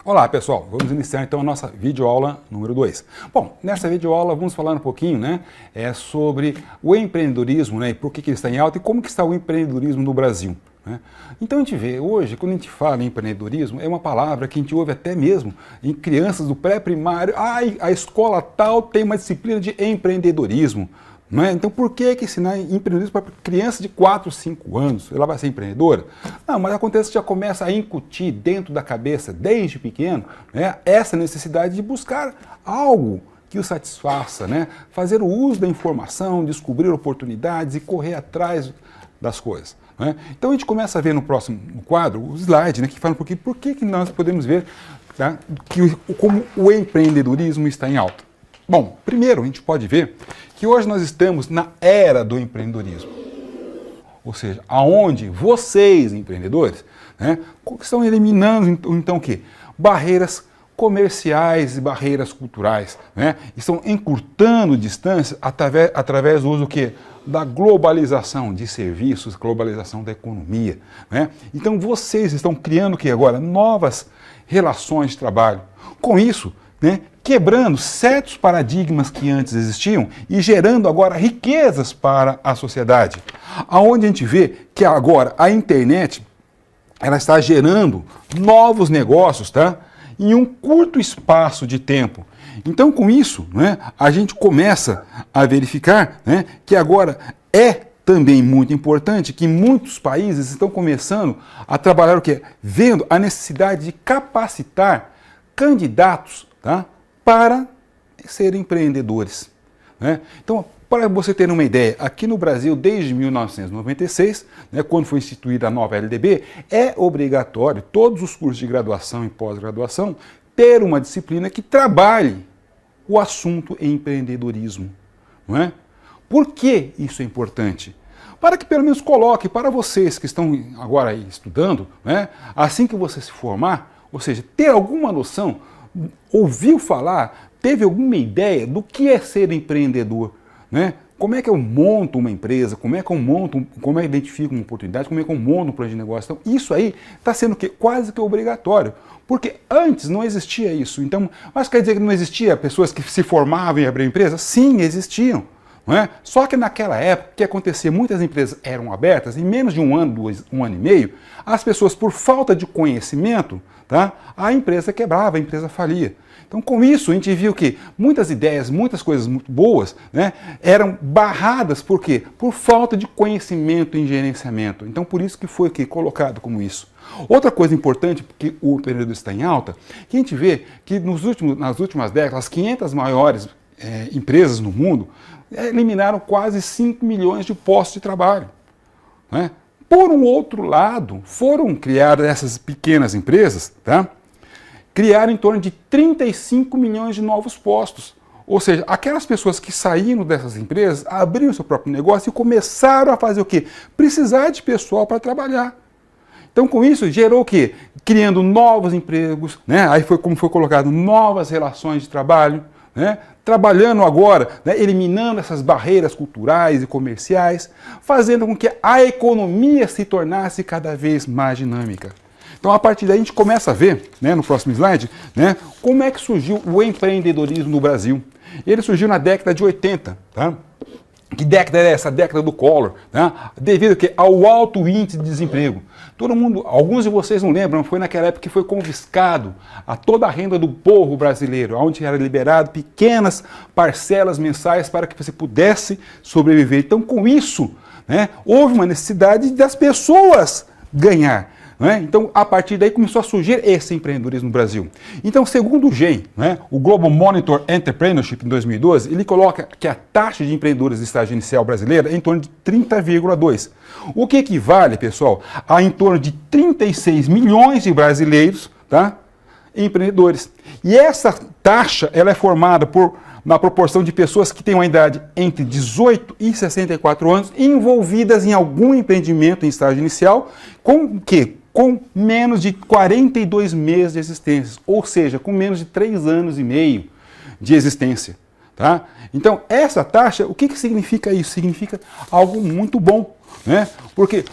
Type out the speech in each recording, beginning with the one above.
Olá pessoal, vamos iniciar então a nossa videoaula número 2. Bom, nessa videoaula vamos falar um pouquinho sobre o empreendedorismo, e por que ele está em alta e como que está o empreendedorismo no Brasil. Então a gente vê hoje, quando a gente fala em empreendedorismo, é uma palavra que a gente ouve até mesmo em crianças do pré-primário, a escola tal tem uma disciplina de empreendedorismo. Então, por que ensinar empreendedorismo para criança de 4, 5 anos? Ela vai ser empreendedora? Não, mas acontece que já começa a incutir dentro da cabeça, desde pequeno, essa necessidade de buscar algo que o satisfaça, fazer o uso da informação, descobrir oportunidades e correr atrás das coisas. Então, a gente começa a ver no próximo quadro o slide, que fala por que nós podemos ver como o empreendedorismo está em alta. Bom, primeiro a gente pode ver que hoje nós estamos na era do empreendedorismo. Ou seja, aonde vocês, empreendedores, estão eliminando então o quê? Barreiras comerciais e barreiras culturais. Estão encurtando distâncias através do uso da globalização de serviços, globalização da economia. Então vocês estão criando agora novas relações de trabalho. Com isso, quebrando certos paradigmas que antes existiam e gerando agora riquezas para a sociedade. Aonde a gente vê que agora a internet ela está gerando novos negócios, em um curto espaço de tempo. Então, com isso, a gente começa a verificar que agora é também muito importante que muitos países estão começando a trabalhar vendo a necessidade de capacitar candidatos para serem empreendedores. Então, para você ter uma ideia, aqui no Brasil, desde 1996, quando foi instituída a nova LDB, é obrigatório, todos os cursos de graduação e pós-graduação, ter uma disciplina que trabalhe o assunto empreendedorismo. Por que isso é importante? Para que pelo menos coloque para vocês que estão agora aí estudando, assim que você se formar, ou seja, ter alguma noção, ouviu falar, teve alguma ideia do que é ser empreendedor, Como é que eu monto uma empresa, como é que eu identifico uma oportunidade, como é que eu monto um plano de negócio. Então, isso aí está sendo quase que obrigatório, porque antes não existia isso. Então, mas quer dizer que não existia pessoas que se formavam e abriam empresa? Sim, existiam. Só que naquela época, o que acontecia? Muitas empresas eram abertas, em menos de um ano e meio, as pessoas, por falta de conhecimento, a empresa quebrava, a empresa falia. Então, com isso, a gente viu que muitas ideias, muitas coisas muito boas, eram barradas, por quê? Por falta de conhecimento em gerenciamento. Então, por isso que foi colocado como isso. Outra coisa importante, porque o empreendedorismo está em alta, que a gente vê que nas últimas décadas, as 500 maiores empresas no mundo eliminaram quase 5 milhões de postos de trabalho. Por um outro lado, foram criadas essas pequenas empresas, criaram em torno de 35 milhões de novos postos. Ou seja, aquelas pessoas que saíram dessas empresas, abriram seu próprio negócio e começaram a fazer o quê? Precisar de pessoal para trabalhar. Então, com isso, gerou o quê? Criando novos empregos, aí como foi colocado, novas relações de trabalho, trabalhando agora, eliminando essas barreiras culturais e comerciais, fazendo com que a economia se tornasse cada vez mais dinâmica. Então, a partir daí, a gente começa a ver, no próximo slide, como é que surgiu o empreendedorismo no Brasil. Ele surgiu na década de 80, Que década é essa? A década do Collor, devido ao alto índice de desemprego. Todo mundo, alguns de vocês não lembram, foi naquela época que foi confiscado toda a renda do povo brasileiro, onde era liberado pequenas parcelas mensais para que você pudesse sobreviver. Então, com isso, houve uma necessidade das pessoas ganhar. Então, a partir daí começou a surgir esse empreendedorismo no Brasil. Então, segundo o GEM, o Global Monitor Entrepreneurship em 2012, ele coloca que a taxa de empreendedores de estágio inicial brasileira é em torno de 30,2. O que equivale, pessoal, a em torno de 36 milhões de brasileiros, empreendedores. E essa taxa ela é formada na proporção de pessoas que têm uma idade entre 18 e 64 anos envolvidas em algum empreendimento em estágio inicial, com menos de 42 meses de existência, ou seja, com menos de 3 anos e meio de existência. Então, essa taxa, o que significa isso? Significa algo muito bom, porque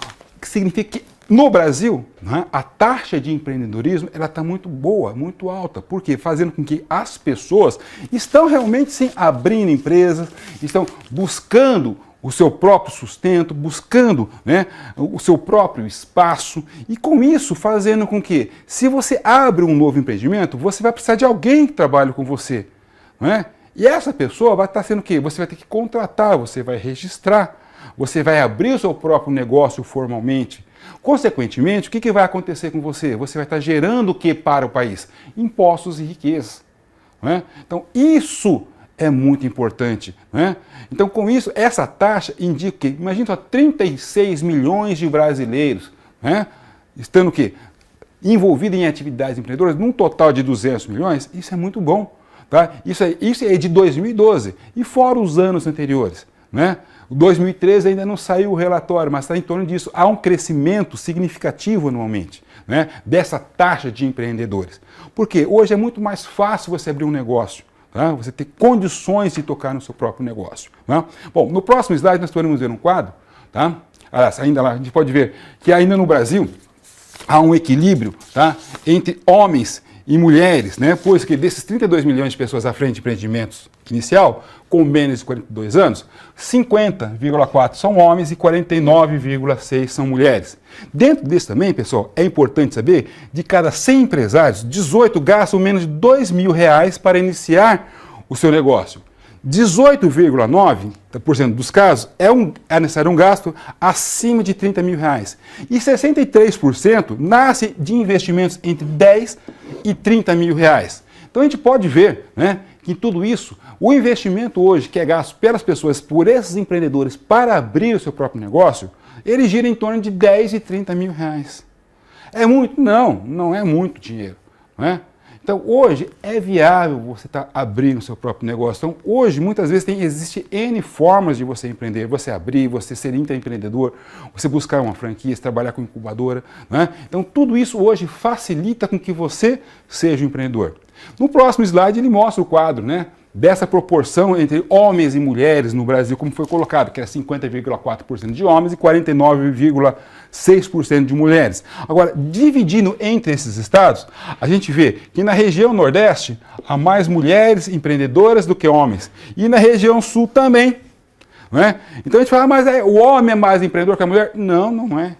significa que No Brasil, né, a taxa de empreendedorismo está muito boa, muito alta. Por quê? Fazendo com que as pessoas estão realmente sim, abrindo empresas, estão buscando o seu próprio sustento, buscando né, o seu próprio espaço e com isso fazendo com que, se você abre um novo empreendimento, você vai precisar de alguém que trabalhe com você. Não é? E essa pessoa vai estar sendo o quê? Você vai ter que contratar, você vai registrar, você vai abrir o seu próprio negócio formalmente. Consequentemente, o que vai acontecer com você? Você vai estar gerando o que para o país? Impostos e riquezas. Não é? Então, isso é muito importante. Né? Então, com isso, essa taxa indica que, imagina só, 36 milhões de brasileiros né, estando o quê? Envolvidos em atividades empreendedoras, num total de 200 milhões, isso é muito bom. Tá? Isso é de 2012, e fora os anos anteriores. Né? O 2013 ainda não saiu o relatório, mas está em torno disso. Há um crescimento significativo anualmente né, dessa taxa de empreendedores. Porque hoje é muito mais fácil você abrir um negócio. Tá? Você ter condições de tocar no seu próprio negócio. Tá? Bom, no próximo slide nós podemos ver um quadro, tá? Aliás, ainda lá a gente pode ver que ainda no Brasil há um equilíbrio tá? Entre homens e mulheres, né? Pois que desses 32 milhões de pessoas à frente de empreendimentos inicial, com menos de 42 anos, 50,4 são homens e 49,6 são mulheres. Dentro disso também, pessoal, é importante saber, de cada 100 empresários, 18 gastam menos de R$2.000 para iniciar o seu negócio. 18,9% dos casos é necessário um gasto acima de R$30 mil. E 63% nasce de investimentos entre 10 e 30 mil reais. Então a gente pode ver né, que tudo isso, o investimento hoje que é gasto pelas pessoas, por esses empreendedores, para abrir o seu próprio negócio, ele gira em torno de 10 e 30 mil reais. É muito? Não, não é muito dinheiro. Não é? Então, hoje é viável você estar abrindo o seu próprio negócio. Então, hoje, muitas vezes, existe N formas de você empreender, você abrir, você ser intraempreendedor, você buscar uma franquia, trabalhar com incubadora. Né? Então, tudo isso hoje facilita com que você seja um empreendedor. No próximo slide, ele mostra o quadro, né? Dessa proporção entre homens e mulheres no Brasil, como foi colocado, que era 50,4% de homens e 49,6% de mulheres. Agora, dividindo entre esses estados, a gente vê que na região Nordeste há mais mulheres empreendedoras do que homens. E na região Sul também. Não é? Então a gente fala, mas o homem é mais empreendedor que a mulher? Não, não é.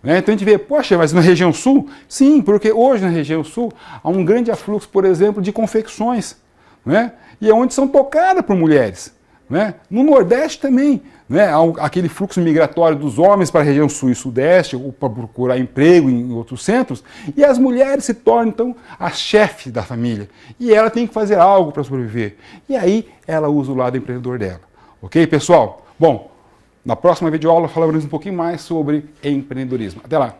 Então a gente vê, poxa, mas na região Sul? Sim, porque hoje na região Sul há um grande afluxo, por exemplo, de confecções. Né? E é onde são tocadas por mulheres. Né? No Nordeste também, né? Há aquele fluxo migratório dos homens para a região Sul e Sudeste, ou para procurar emprego em outros centros, e as mulheres se tornam, então, a chefe da família. E ela tem que fazer algo para sobreviver. E aí ela usa o lado empreendedor dela. Ok, pessoal? Bom, na próxima videoaula falaremos um pouquinho mais sobre empreendedorismo. Até lá!